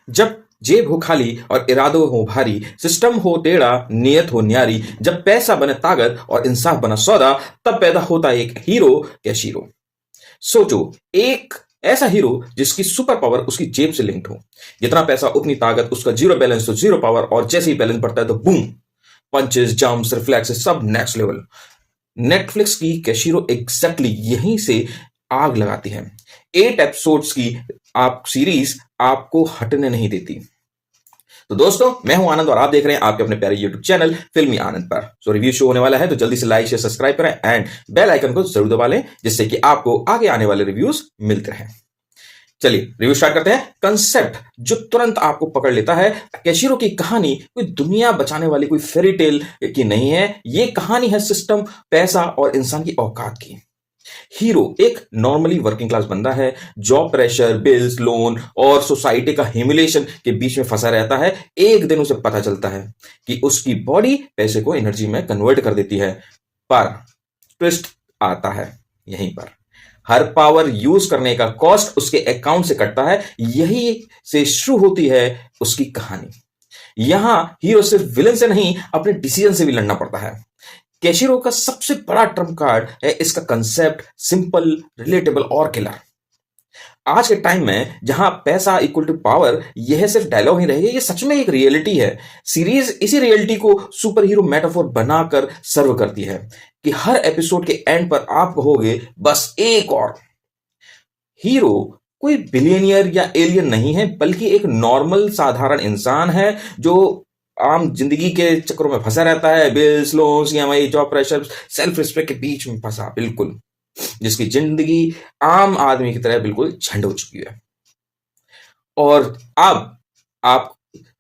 जब जेब हो खाली और इरादों हो भारी, सिस्टम हो टेढ़ा, नियत हो न्यारी, जब पैसा बने ताकत और इंसाफ बना सौदा, तब पैदा होता एक हीरो कैशिरो। सोचो, एक ऐसा हीरो जिसकी सुपर पावर उसकी जेब से लिंक्ड हो। जितना पैसा उतनी ताकत, उसका जीरो बैलेंस तो जीरो पावर, और जैसे ही बैलेंस बढ़ता है तो बूम, पंचेस, जंप्स, रिफ्लेक्सेस सब नेक्स्ट लेवल। नेटफ्लिक्स की कैशिरो एग्जैक्टली यहीं से आग लगाती है। 8 एपिसोड्स की आप सीरीज आपको हटने नहीं देती। तो दोस्तों, मैं हूं आनंद और आप देख रहे हैं आपके अपने प्यारे यूट्यूब चैनल फिल्मी आनंद पर। सो रिव्यू शो होने वाला है, तो जल्दी से लाइक शेयर सब्सक्राइब करें एंड बेल आइकन को जरूर दबा लें, जिससे कि आपको आगे आने वाले रिव्यूज मिलते रहें। चलिए रिव्यू स्टार्ट करते हैं। कंसेप्ट जो तुरंत आपको पकड़ लेता है, कैशिरो की कहानी कोई दुनिया बचाने वाली कोई फेरी टेल की नहीं है। ये कहानी है सिस्टम, पैसा और इंसान की औकात की। हीरो एक नॉर्मली वर्किंग क्लास बंदा है, जॉब प्रेशर, बिल्स, लोन और सोसाइटी का ह्यूमिलेशन के बीच में फंसा रहता है। एक दिन उसे पता चलता है कि उसकी बॉडी पैसे को एनर्जी में कन्वर्ट कर देती है। पर ट्विस्ट आता है यहीं पर। हर पावर यूज करने का कॉस्ट उसके अकाउंट से कटता है। यही से शुरू होती है उसकी कहानी। यहां हीरो सिर्फ विलन से नहीं, अपने डिसीजन से भी लड़ना पड़ता है। कैशिरो का सबसे बड़ा ट्रम्प कार्ड है इसका कंसेप्ट, सिंपल, रिलेटेबल और किलर। आज के टाइम में जहां पैसा इक्वल टू पावर, यह सिर्फ डायलॉग ही रहे, ये सच में एक रियलिटी है। सीरीज इसी रियलिटी को सुपर हीरो मेटाफोर बनाकर सर्व करती है कि हर एपिसोड के एंड पर आप कहोगे बस एक और। हीरो कोई बिलियनियर या एलियन नहीं है, बल्कि एक नॉर्मल साधारण इंसान है जो आम जिंदगी के चक्करों में फंसा रहता है। Bills, loans, EMI, job pressure, self respect के बीच में फंसा, बिल्कुल, जिसकी जिंदगी आम आदमी की तरह बिल्कुल झंड हो चुकी है। और अब आप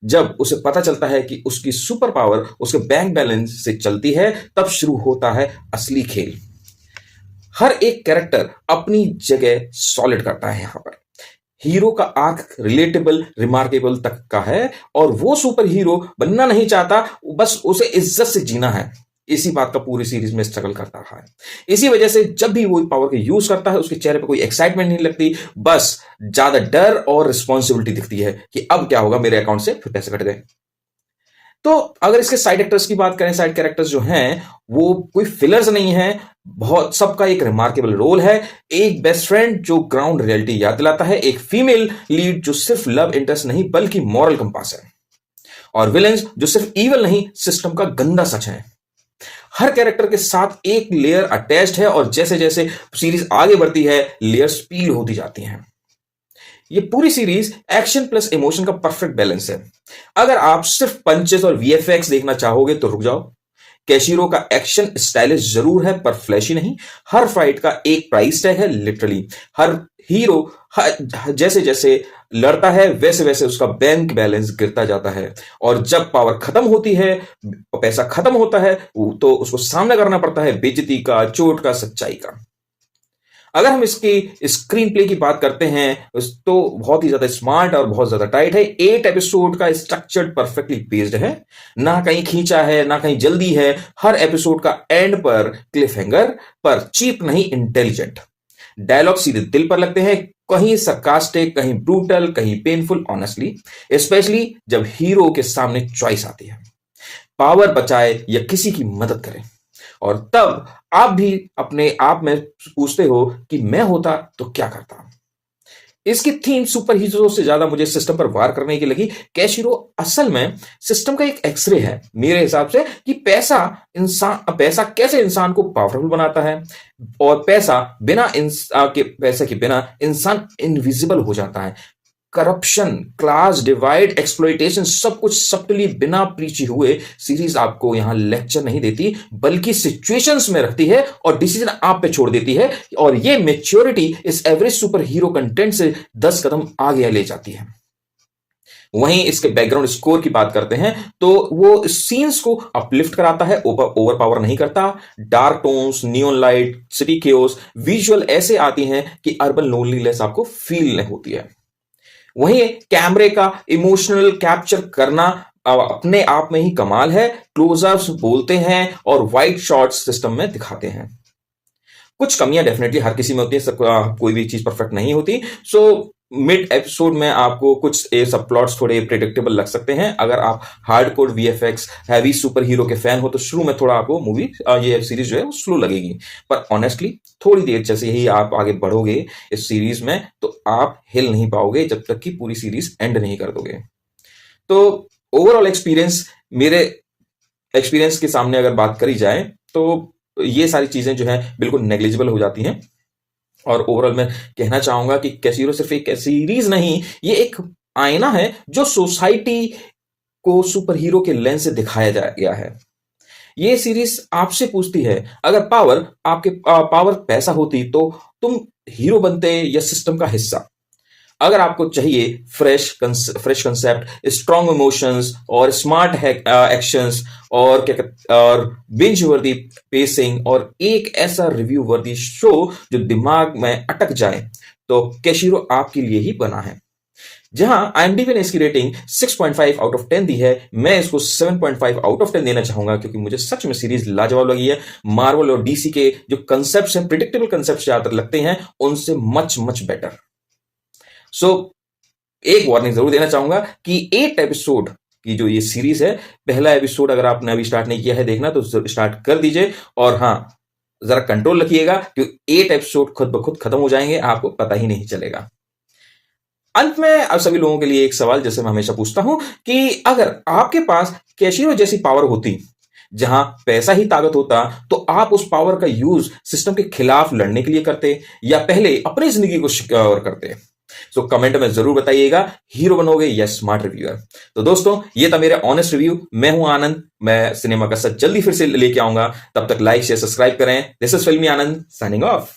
जब उसे पता चलता है कि उसकी सुपर पावर उसके बैंक बैलेंस से चलती है, तब शुरू होता है असली खेल। हर एक कैरेक्टर अपनी जगह सॉलिड करता है। यहां पर हीरो का आर्क रिलेटेबल, रिमार्केबल तक का है, और वो सुपर हीरो बनना नहीं चाहता, बस उसे इज्जत से जीना है। इसी बात का पूरी सीरीज में स्ट्रगल करता रहा है। इसी वजह से जब भी वो पावर का यूज करता है, उसके चेहरे पर कोई एक्साइटमेंट नहीं लगती, बस ज्यादा डर और रिस्पॉन्सिबिलिटी दिखती है कि अब क्या होगा, मेरे अकाउंट से फिर पैसे कट गए। तो अगर इसके साइड एक्टर्स की बात करें, साइड कैरेक्टर्स जो हैं वो कोई फिलर्स नहीं है, बहुत सबका एक रिमार्केबल रोल है। एक बेस्ट फ्रेंड जो ग्राउंड रियलिटी याद दिलाता है, एक फीमेल लीड जो सिर्फ लव इंटरेस्ट नहीं बल्कि मॉरल कंपास है, और विलेंस जो सिर्फ इवल नहीं, सिस्टम का गंदा सच है। हर कैरेक्टर के साथ एक लेयर अटैच्ड है, और जैसे जैसे सीरीज आगे बढ़ती है, लेयर्स पील होती जाती हैं। ये पूरी सीरीज एक्शन प्लस इमोशन का परफेक्ट बैलेंस है। अगर आप सिर्फ पंचेस और वीएफएक्स देखना चाहोगे तो रुक जाओ। कैशिरो का एक्शन स्टाइलिश जरूर है, पर फ्लैशी नहीं। हर फाइट का एक प्राइस टैग है, लिटरली। हर हीरो जैसे जैसे लड़ता है, वैसे वैसे उसका बैंक बैलेंस गिरता जाता है, और जब पावर खत्म होती है, पैसा खत्म होता है, तो उसको सामना करना पड़ता है बेइज्जती का, चोट का, सच्चाई का। अगर हम इसकी स्क्रीन प्ले की बात करते हैं तो बहुत ही ज्यादा स्मार्ट और बहुत ज्यादा टाइट है। 8 एपिसोड का स्ट्रक्चर परफेक्टली बेस्ड है, ना कहीं खींचा है ना कहीं जल्दी है। हर एपिसोड का एंड पर क्लिफ हैंगर, पर चीप नहीं, इंटेलिजेंट। डायलॉग सीधे दिल पर लगते हैं, कहीं सरकास्टिक, कहीं ब्रूटल, कहीं पेनफुल, ऑनेस्टली, स्पेशली जब हीरो के सामने चॉइस आती है, पावर बचाए या किसी की मदद करे। और तब आप भी अपने आप में पूछते हो कि मैं होता तो क्या करता। इसकी थीम सुपर हीरो से ज्यादा मुझे सिस्टम पर वार करने की लगी। कैशिरो असल में सिस्टम का एक एक्सरे है मेरे हिसाब से, कि पैसा कैसे इंसान को पावरफुल बनाता है, और पैसे के बिना इंसान इनविजिबल हो जाता है। करप्शन, क्लास डिवाइड, एक्सप्लॉइटेशन, सब कुछ सब्टली बिना प्रीची हुए सीरीज आपको यहां लेक्चर नहीं देती, बल्कि सिचुएशंस में रखती है और डिसीजन आप पे छोड़ देती है। और ये मैच्योरिटी इस एवरेज सुपर हीरो कंटेंट से 10 कदम आगे ले जाती है। वहीं इसके बैकग्राउंड स्कोर की बात करते हैं तो वो सीन्स को अपलिफ्ट कराता है, ओवर पावर नहीं करता। Dark tones, neon light, city chaos, visual ऐसे आती हैं कि अर्बन लोनलीनेस आपको फील नहीं होती है। वहीं कैमरे का इमोशनल कैप्चर करना अपने आप में ही कमाल है। क्लोजअप्स बोलते हैं और वाइड शॉट्स सिस्टम में दिखाते हैं। कुछ कमियां डेफिनेटली हर किसी में होती है, कोई भी चीज परफेक्ट नहीं होती। सो मिड एपिसोड में आपको कुछ सब प्लॉट्स थोड़े प्रिडिक्टेबल लग सकते हैं। अगर आप hardcore VFX heavy super hero के फैन हो तो शुरू में थोड़ा आपको ये सीरीज जो है वो स्लो लगेगी, पर ऑनेस्टली थोड़ी देर जैसे ही आप आगे बढ़ोगे इस सीरीज में तो आप हिल नहीं पाओगे जब तक कि पूरी सीरीज एंड नहीं कर दोगे। तो ओवरऑल एक्सपीरियंस, मेरे एक्सपीरियंस के सामने अगर बात करी जाए तो ये सारी चीजें जो है बिल्कुल नेग्लिजिबल हो जाती हैं। और ओवरऑल मैं कहना चाहूंगा कि कैसीरो सिर्फ एक सीरीज नहीं, ये एक आईना है जो सोसाइटी को सुपर हीरो के लेंस से दिखाया गया है। ये सीरीज आपसे पूछती है, अगर पावर पैसा होती तो तुम हीरो बनते या सिस्टम का हिस्सा? अगर आपको चाहिए फ्रेश कंसेप्ट, स्ट्रॉन्ग इमोशंस और स्मार्ट एक्शंस और और बिंज वर्दी पेसिंग और एक ऐसा रिव्यू वर्दी शो जो दिमाग में अटक जाए, तो केशिरो आपके लिए ही बना है। जहां IMDb ने इसकी रेटिंग 6.5 आउट ऑफ 10 दी है, मैं इसको 7.5 आउट ऑफ 10 देना चाहूंगा, क्योंकि मुझे सच में सीरीज लाजवाब लगी है। मार्वल और डीसी के जो कंसेप्ट्स हैं, प्रिडिक्टेबल कंसेप्ट्स ज्यादातर लगते हैं, उनसे मच मच बेटर। सो एक वार्निंग जरूर देना चाहूंगा कि 8 एपिसोड की जो ये सीरीज है, पहला एपिसोड अगर आपने अभी स्टार्ट नहीं किया है देखना तो स्टार्ट कर दीजिए, और हाँ जरा कंट्रोल रखिएगा क्योंकि 8 एपिसोड खुद ब खुद खत्म हो जाएंगे, आपको पता ही नहीं चलेगा। अंत में अब सभी लोगों के लिए एक सवाल जैसे मैं हमेशा पूछता हूं कि अगर आपके पास केशिरो जैसी पावर होती जहां पैसा ही ताकत होता, तो आप उस पावर का यूज सिस्टम के खिलाफ लड़ने के लिए करते या पहले अपनी जिंदगी को सिक्योर करते? सो कमेंट में जरूर बताइएगा, हीरो बनोगे या स्मार्ट रिव्यूअर। तो दोस्तों ये था मेरा ऑनेस्ट रिव्यू। मैं हूं आनंद, मैं सिनेमा का सच जल्दी फिर से लेके आऊंगा। तब तक लाइक शेयर सब्सक्राइब करें। दिस इज फिल्मी आनंद साइनिंग ऑफ।